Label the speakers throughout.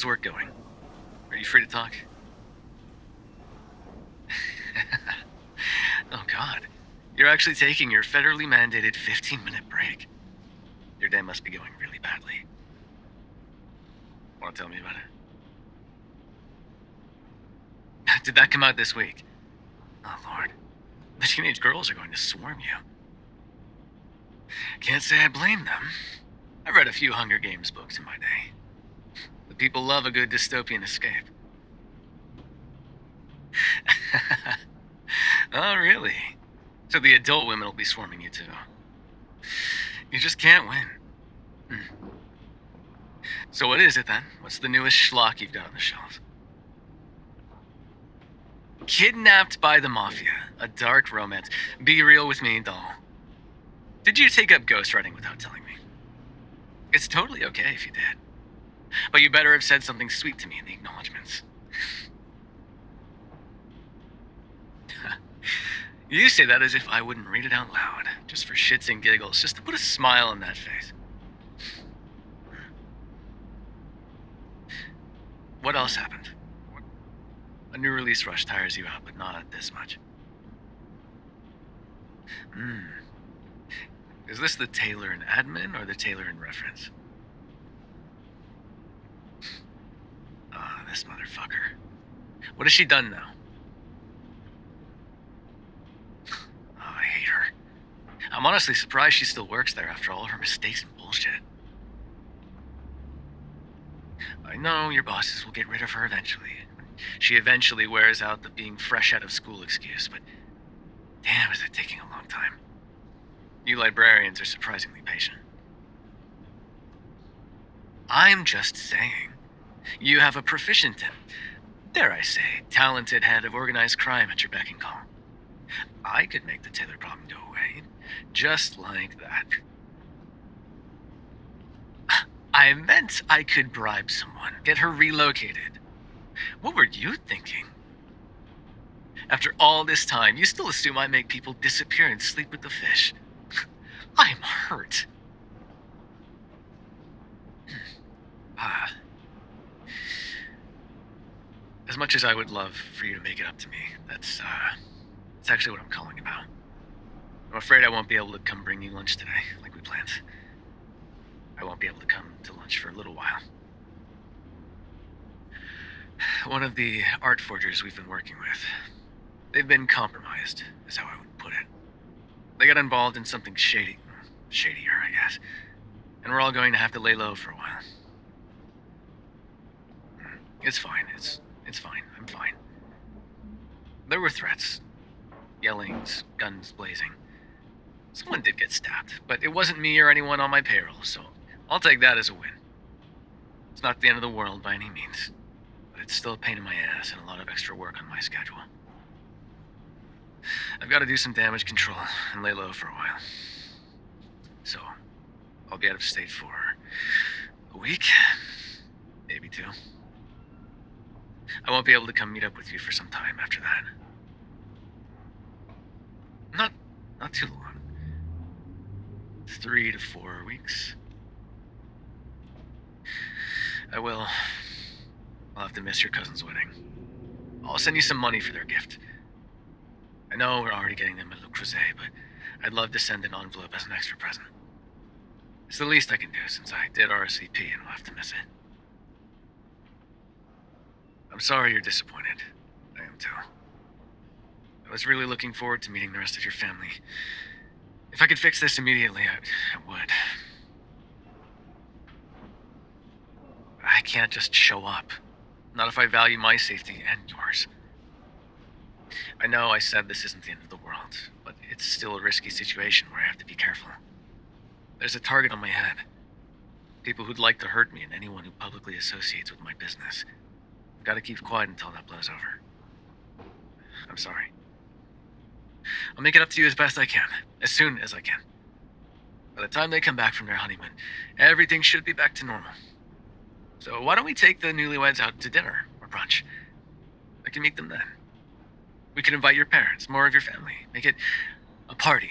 Speaker 1: How's work going? Are you free to talk? Oh god. You're actually taking your federally mandated 15-minute break. Your day must be going really badly. Want to tell me about it? Did that come out this week? Oh lord. The teenage girls are going to swarm you. Can't say I blame them. I've read a few Hunger Games books in my day. The people love a good dystopian escape. Oh, really? So the adult women will be swarming you too. You just can't win. So what is it then? What's the newest schlock you've got on the shelves? Kidnapped by the Mafia. A dark romance. Be real with me, doll. Did you take up ghostwriting without telling me? It's totally okay if you did. But you better have said something sweet to me in the acknowledgments. You say that as if I wouldn't read it out loud, just for shits and giggles, just to put a smile on that face. What else happened? A new release rush tires you out, but not this much. Is this the Taylor in admin or the Taylor in reference? This motherfucker. What has she done now? Oh, I hate her. I'm honestly surprised she still works there after all her mistakes and bullshit. I know your bosses will get rid of her eventually. She eventually wears out the being fresh out of school excuse, but damn, is it taking a long time. You librarians are surprisingly patient. I'm just saying. You have a proficient and, dare I say, talented head of organized crime at your beck and call. I could make the Taylor problem go away, just like that. I meant I could bribe someone, get her relocated. What were you thinking? After all this time, you still assume I make people disappear and sleep with the fish. I'm hurt. As much as I would love for you to make it up to me, that's actually what I'm calling about. I'm afraid I won't be able to come bring you lunch today, like we planned. I won't be able to come to lunch for a little while. One of the art forgers we've been working with, they've been compromised, is how I would put it. They got involved in something shadier, I guess, and we're all going to have to lay low for a while. It's fine, it's fine, I'm fine. There were threats, yellings, guns blazing. Someone did get stabbed, but it wasn't me or anyone on my payroll, so I'll take that as a win. It's not the end of the world by any means, but it's still a pain in my ass and a lot of extra work on my schedule. I've got to do some damage control and lay low for a while. So, I'll be out of state for a week, maybe 2. I won't be able to come meet up with you for some time after that. Not too long. 3 to 4 weeks. I'll have to miss your cousin's wedding. I'll send you some money for their gift. I know we're already getting them a Le Creuset, but I'd love to send an envelope as an extra present. It's the least I can do since I did RSVP and we'll have to miss it. I'm sorry you're disappointed. I am too. I was really looking forward to meeting the rest of your family. If I could fix this immediately, I would. I can't just show up. Not if I value my safety and yours. I know I said this isn't the end of the world, but it's still a risky situation where I have to be careful. There's a target on my head. People who'd like to hurt me and anyone who publicly associates with my business. I've got to keep quiet until that blows over. I'm sorry. I'll make it up to you as best I can, as soon as I can. By the time they come back from their honeymoon, everything should be back to normal. So why don't we take the newlyweds out to dinner or brunch? I can meet them then. We can invite your parents, more of your family. Make it a party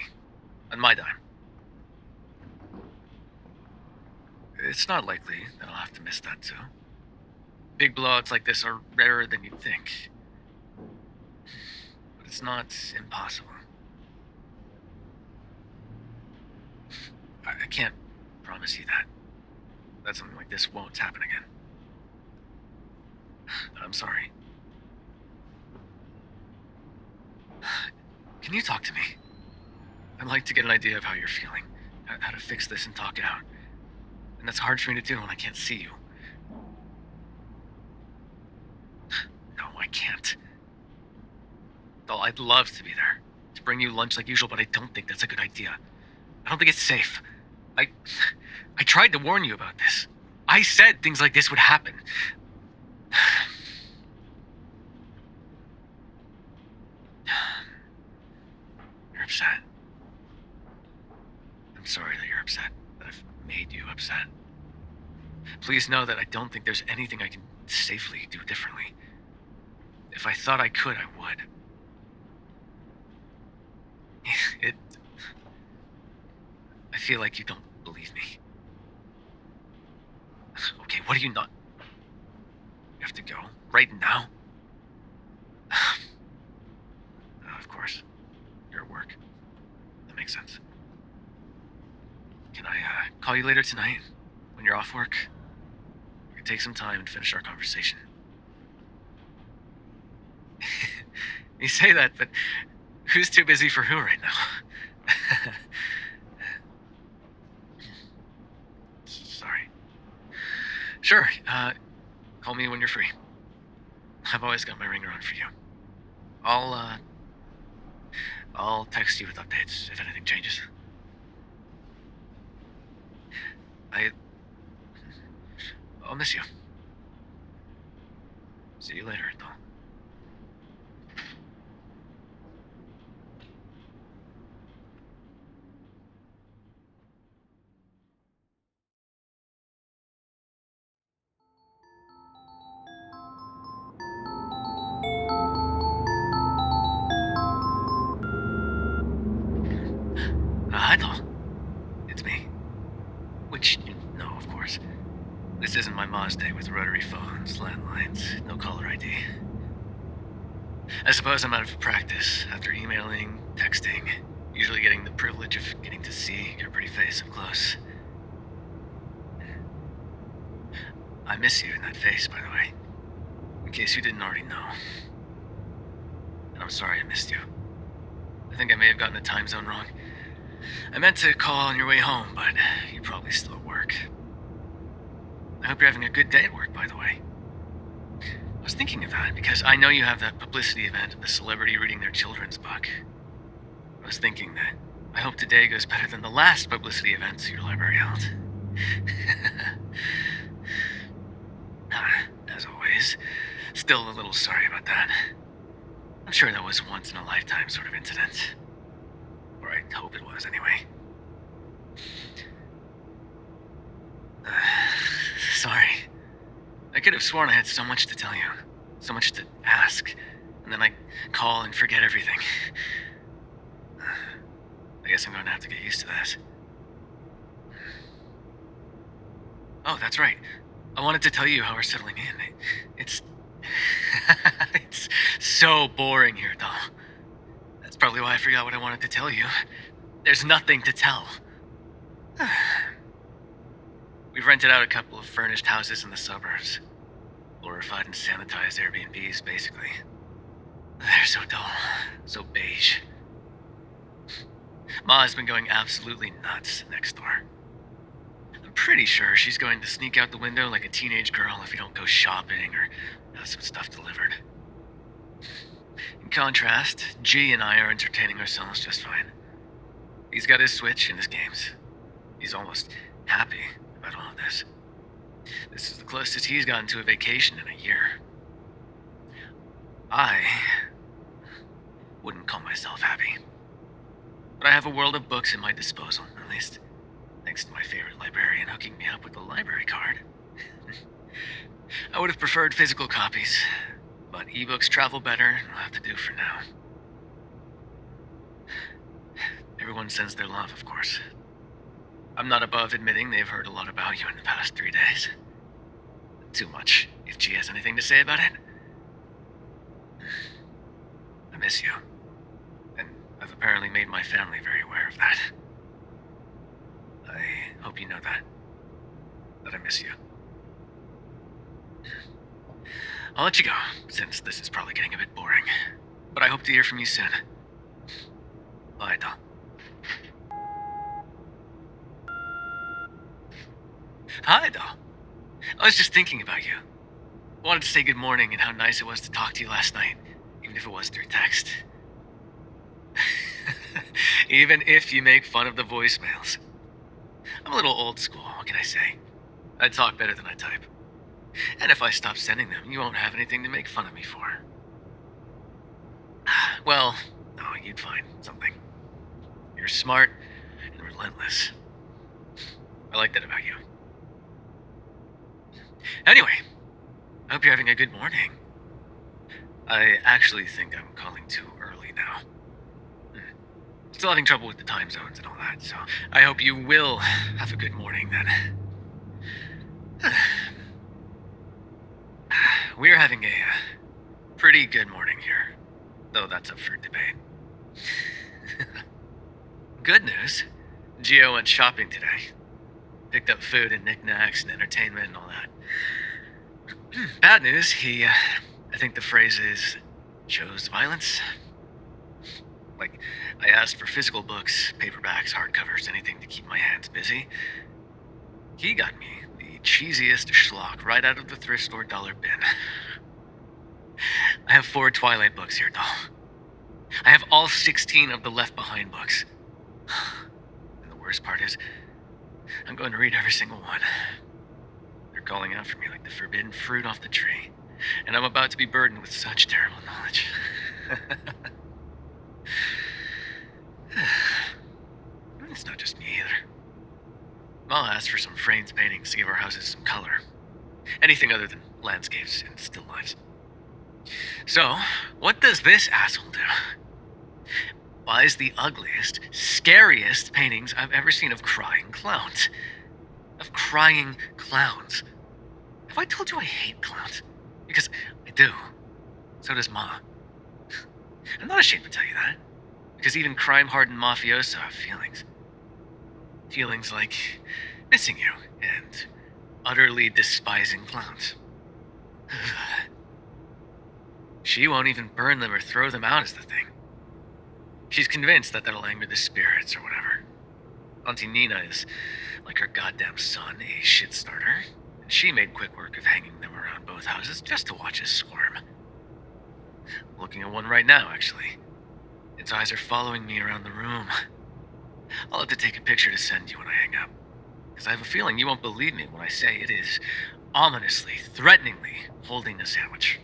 Speaker 1: on my dime. It's not likely that I'll have to miss that too. Big blowouts like this are rarer than you'd think. But it's not impossible. I can't promise you that something like this won't happen again. I'm sorry. Can you talk to me? I'd like to get an idea of how you're feeling, how to fix this and talk it out. And that's hard for me to do when I can't see you. No, I can't. Well, I'd love to be there, to bring you lunch like usual, but I don't think that's a good idea. I don't think it's safe. I tried to warn you about this. I said things like this would happen. You're upset. I'm sorry that you're upset, that I've made you upset. Please know that I don't think there's anything I can safely do differently. If I thought I could, I would. I feel like you don't believe me. Okay, what do you not? You have to go right now? Of course. Your work. That makes sense. Can I call you later tonight when you're off work? We can take some time and finish our conversation. You say that, but who's too busy for who right now? Sorry. Sure, call me when you're free. I've always got my ringer on for you. I'll text you with updates if anything changes. I'll miss you. See you later, though. Hi, doll. It's me. Which you know, of course. This isn't my Ma's day with rotary phones, landlines, no caller ID. I suppose I'm out of practice after emailing, texting, usually getting the privilege of getting to see your pretty face up close. I miss you in that face, by the way, in case you didn't already know. And I'm sorry I missed you. I think I may have gotten the time zone wrong. I meant to call on your way home, but you're probably still at work. I hope you're having a good day at work, by the way. I was thinking of that because I know you have that publicity event of the celebrity reading their children's book. I was thinking that I hope today goes better than the last publicity event your library held. As always, still a little sorry about that. I'm sure that was once in a lifetime sort of incident. Or I hope it was, anyway. Sorry. I could have sworn I had so much to tell you. So much to ask. And then I call and forget everything. I guess I'm going to have to get used to this. Oh, that's right. I wanted to tell you how we're settling in. It's... it's so boring here, doll. That's probably why I forgot what I wanted to tell you. There's nothing to tell. We've rented out a couple of furnished houses in the suburbs. Glorified and sanitized Airbnbs, basically. They're so dull, so beige. Ma's been going absolutely nuts next door. I'm pretty sure she's going to sneak out the window like a teenage girl if we don't go shopping or have some stuff delivered. In contrast, G and I are entertaining ourselves just fine. He's got his Switch and his games. He's almost happy about all of this. This is the closest he's gotten to a vacation in a year. I wouldn't call myself happy. But I have a world of books at my disposal, at least thanks to my favorite librarian hooking me up with a library card. I would have preferred physical copies, but ebooks travel better and will have to do for now. Everyone sends their love, of course. I'm not above admitting they've heard a lot about you in the past 3 days. too much if G has anything to say about it. I miss you. And I've apparently made my family very aware of that. I hope you know that. That I miss you. I'll let you go, since this is probably getting a bit boring. But I hope to hear from you soon. Bye, doll. Hi, doll. I was just thinking about you. Wanted to say good morning and how nice it was to talk to you last night, even if it was through text. Even if you make fun of the voicemails. I'm a little old school, what can I say? I talk better than I type. And if I stop sending them, you won't have anything to make fun of me for. Well, no, you'd find something. You're smart and relentless. I like that about you. Anyway, I hope you're having a good morning. I actually think I'm calling too early now. Still having trouble with the time zones and all that, so I hope you will have a good morning then. We're having a pretty good morning here, though that's up for debate. Good news, Gio went shopping today. Picked up food and knickknacks and entertainment and all that. Bad news, he, I think the phrase is, chose violence. Like, I asked for physical books, paperbacks, hardcovers, anything to keep my hands busy. He got me the cheesiest schlock right out of the thrift store dollar bin. I have 4 Twilight books here, doll. I have all 16 of the Left Behind books. And the worst part is, I'm going to read every single one. They're calling out for me like the forbidden fruit off the tree, and I'm about to be burdened with such terrible knowledge. It's not just me either. I'll ask for some framed paintings to give our houses some color. Anything other than landscapes and still lifes. So, what does this asshole do? Buys the ugliest, scariest paintings I've ever seen of crying clowns. Of crying clowns. Have I told you I hate clowns? Because I do. So does Ma. I'm not ashamed to tell you that. Because even crime-hardened mafioso have feelings. Feelings like missing you and utterly despising clowns. She won't even burn them or throw them out is the thing. She's convinced that that'll anger the spirits or whatever. Auntie Nina is, like her goddamn son, a shit starter, and she made quick work of hanging them around both houses just to watch us squirm. Looking at one right now, actually. Its eyes are following me around the room. I'll have to take a picture to send you when I hang up, because I have a feeling you won't believe me when I say it is ominously, threateningly holding a sandwich.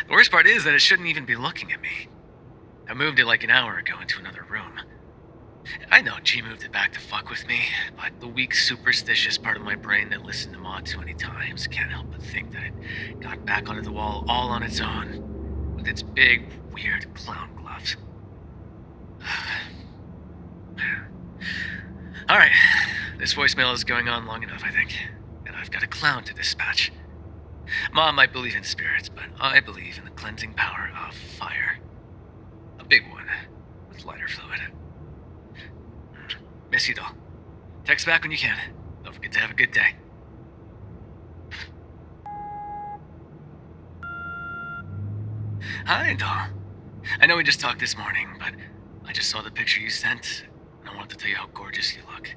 Speaker 1: The worst part is that it shouldn't even be looking at me. I moved it like an hour ago into another room. I know G moved it back to fuck with me, but the weak, superstitious part of my brain that listened to Ma too many times can't help but think that it got back onto the wall all on its own, with its big, weird clown gloves. Alright, this voicemail is going on long enough, I think, and I've got a clown to dispatch. Ma might believe in spirits, but I believe in the cleansing power of fire. A big one, with lighter fluid. Miss you, doll. Text back when you can. Don't forget to have a good day. Hi, doll. I know we just talked this morning, but I just saw the picture you sent, and I wanted to tell you how gorgeous you look.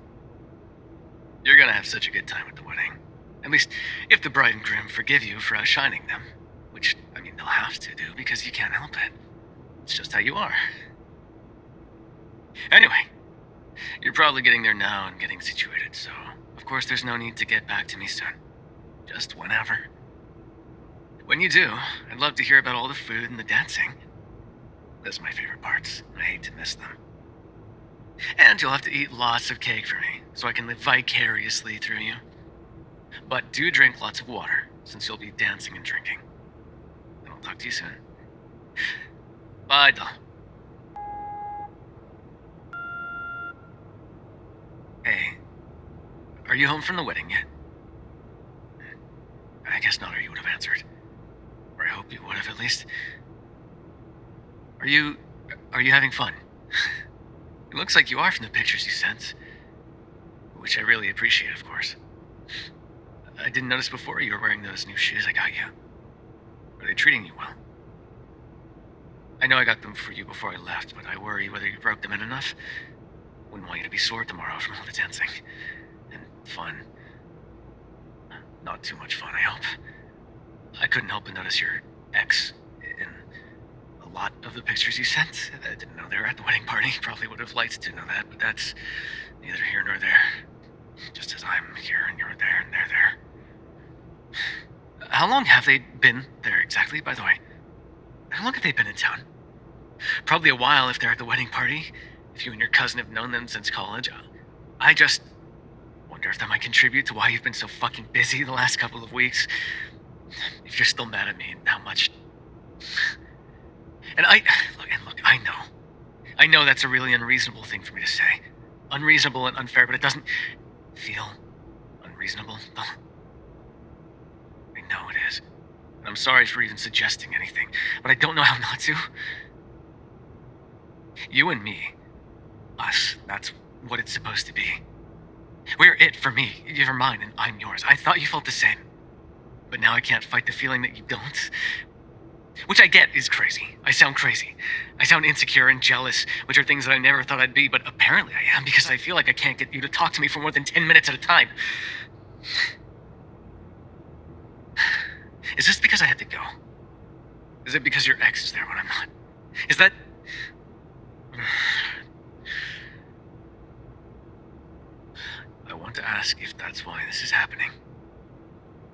Speaker 1: You're gonna have such a good time at the wedding. At least, if the bride and groom forgive you for outshining them. Which, I mean, they'll have to do because you can't help it. It's just how you are. Anyway, you're probably getting there now and getting situated, so of course there's no need to get back to me soon. Just whenever. When you do, I'd love to hear about all the food and the dancing. Those are my favorite parts. I hate to miss them. And you'll have to eat lots of cake for me, so I can live vicariously through you. But do drink lots of water, since you'll be dancing and drinking. And I'll talk to you soon. Bye, doll. Hey, are you home from the wedding yet? I guess not, or you would have answered. Or I hope you would have, at least. Are you having fun? It looks like you are from the pictures you sent. Which I really appreciate, of course. I didn't notice before you were wearing those new shoes I got you. Are they treating you well? I know I got them for you before I left, but I worry whether you broke them in enough. Wouldn't want you to be sore tomorrow from all the dancing. And fun. Not too much fun, I hope. I couldn't help but notice your ex in a lot of the pictures you sent. I didn't know they were at the wedding party. Probably would have liked to know that, but that's neither here nor there. Just as I'm here and you're there and they're there. How long have they been there exactly, by the way? How long have they been in town? Probably a while if they're at the wedding party. If you and your cousin have known them since college. I just wonder if that might contribute to why you've been so fucking busy the last couple of weeks. If you're still mad at me and how much... And look, I know that's a really unreasonable thing for me to say. Unreasonable and unfair, but it doesn't feel unreasonable, though. I know it is. And I'm sorry for even suggesting anything, but I don't know how not to. You and me. Us. That's what it's supposed to be. We're it for me. You're mine and I'm yours. I thought you felt the same. But now I can't fight the feeling that you don't. Which I get is crazy. I sound crazy. I sound insecure and jealous, which are things that I never thought I'd be, but apparently I am because I feel like I can't get you to talk to me for more than 10 minutes at a time. Is this because I had to go? Is it because your ex is there when I'm not? Is that... I want to ask if that's why this is happening.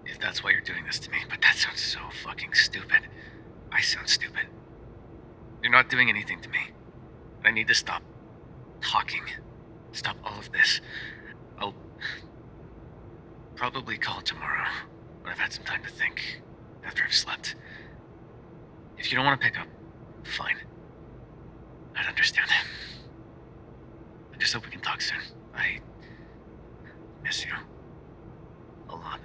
Speaker 1: If that's why you're doing this to me, but that sounds so fucking stupid. I sound stupid. You're not doing anything to me. I need to stop talking. Stop all of this. I'll probably call tomorrow when I've had some time to think, after I've slept. If you don't want to pick up, fine. I'd understand. I just hope we can talk soon. I miss you a lot.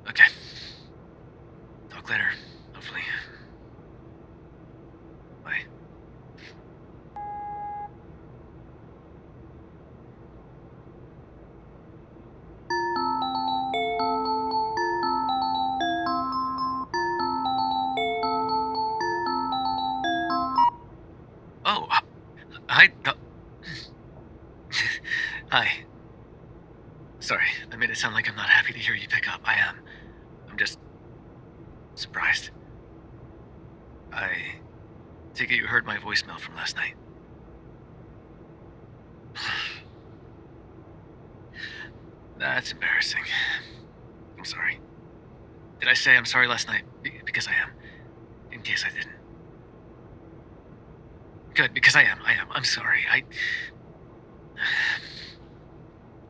Speaker 1: Okay. Talk later, hopefully. Bye. Oh, hi. Hi. Sorry, I made it sound like I'm not happy to hear you pick up. I am. I'm just surprised. I take it you heard my voicemail from last night. That's embarrassing. I'm sorry. Did I say I'm sorry last night? Because I am. In case I didn't. Good, because I am. I'm sorry.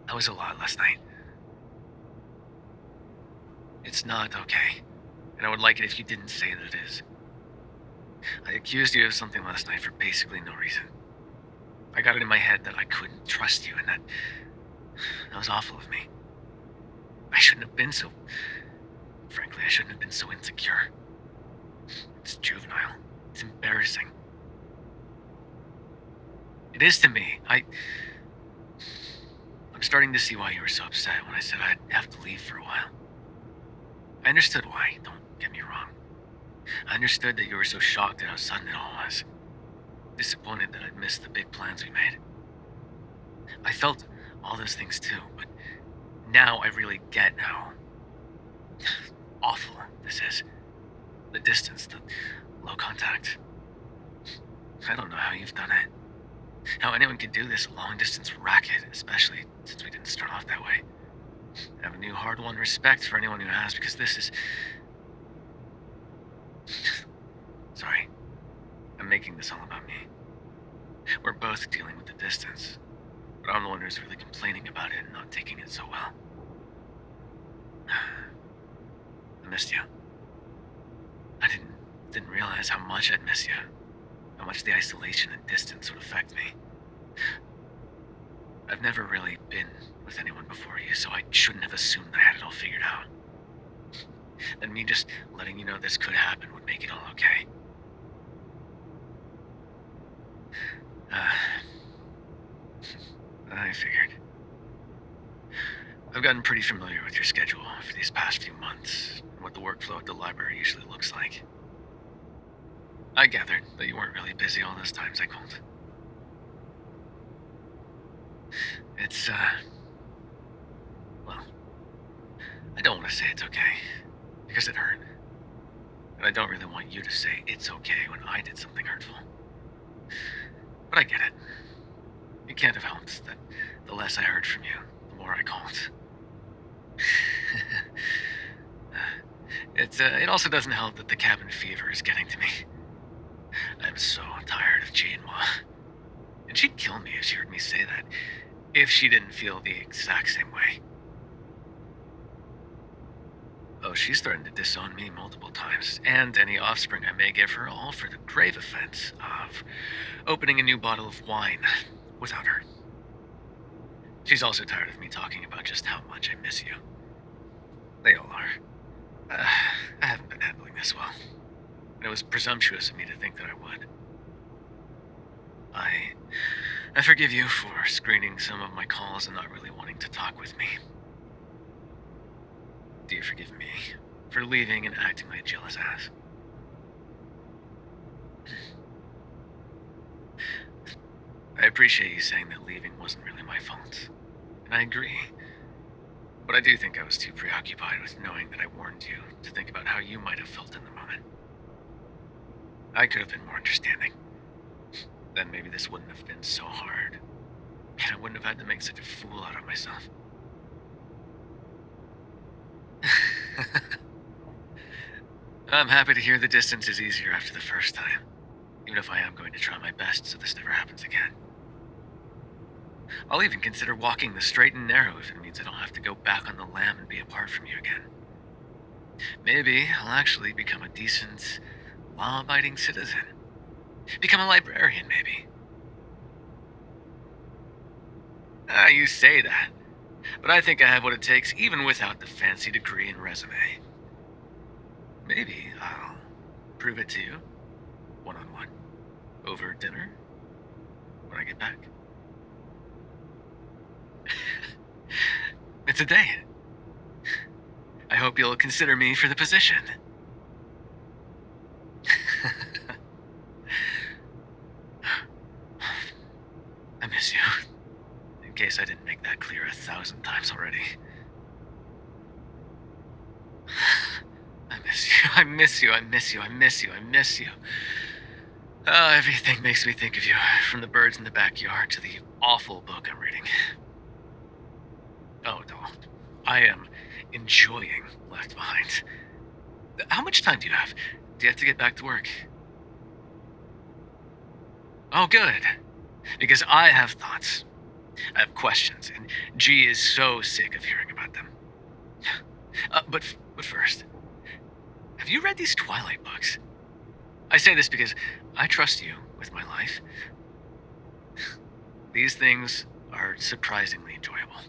Speaker 1: That was a lot last night. It's not okay. And I would like it if you didn't say that it is. I accused you of something last night for basically no reason. I got it in my head that I couldn't trust you, and that was awful of me. I shouldn't have been so... Frankly, I shouldn't have been so insecure. It's juvenile. It's embarrassing. It is to me. I'm starting to see why you were so upset when I said I'd have to leave for a while. I understood why, don't get me wrong. I understood that you were so shocked at how sudden it all was. Disappointed that I'd missed the big plans we made. I felt all those things too, but now I really get how awful this is. The distance, the low contact. I don't know how you've done it. How anyone could do this long-distance racket, especially since we didn't start off that way. I have a new hard-won respect for anyone who has, because this is... Sorry. I'm making this all about me. We're both dealing with the distance, but I'm the one who's really complaining about it and not taking it so well. I missed you. I didn't realize how much I'd miss you. How much the isolation and distance would affect me. I've never really been with with anyone before you, so I shouldn't have assumed I had it all figured out. And me just letting you know this could happen would make it all okay. Uh, I figured. I've gotten pretty familiar with your schedule for these past few months, and what the workflow at the library usually looks like. I gathered that you weren't really busy all those times I called. It's, well, I don't want to say it's okay, because it hurt. And I don't really want you to say it's okay when I did something hurtful. But I get it. It can't have helped that the less I heard from you, the more I called. It also doesn't help that the cabin fever is getting to me. I'm so tired of G and Ma. And she'd kill me if she heard me say that, if she didn't feel the exact same way. Oh, she's threatened to disown me multiple times, and any offspring I may give her, all for the grave offense of opening a new bottle of wine without her. She's also tired of me talking about just how much I miss you. They all are. I haven't been handling this well, and it was presumptuous of me to think that I would. I forgive you for screening some of my calls and not really wanting to talk with me. Do you forgive me for leaving and acting like a jealous ass? I appreciate you saying that leaving wasn't really my fault, and I agree. But I do think I was too preoccupied with knowing that I warned you to think about how you might have felt in the moment. I could have been more understanding. Then maybe this wouldn't have been so hard, and I wouldn't have had to make such a fool out of myself. I'm happy to hear the distance is easier after the first time, even if I am going to try my best so this never happens again. I'll even consider walking the straight and narrow if it means I don't have to go back on the lam and be apart from you again. Maybe I'll actually become a decent, law-abiding citizen. Become a librarian, maybe. You say that, but I think I have what it takes even without the fancy degree and resume. Maybe I'll prove it to you, one-on-one, over dinner, when I get back. It's a date. I hope you'll consider me for the position. I miss you. In case I didn't make that clear 1,000 times already. I miss you, I miss you, I miss you, I miss you, I miss you. Oh, everything makes me think of you, from the birds in the backyard to the awful book I'm reading. Oh, no. I am enjoying Left Behind. How much time do you have? Do you have to get back to work? Oh, good. Because I have thoughts. I have questions, and G is so sick of hearing about them. But first, have you read these Twilight books? I say this because I trust you with my life. These things are surprisingly enjoyable.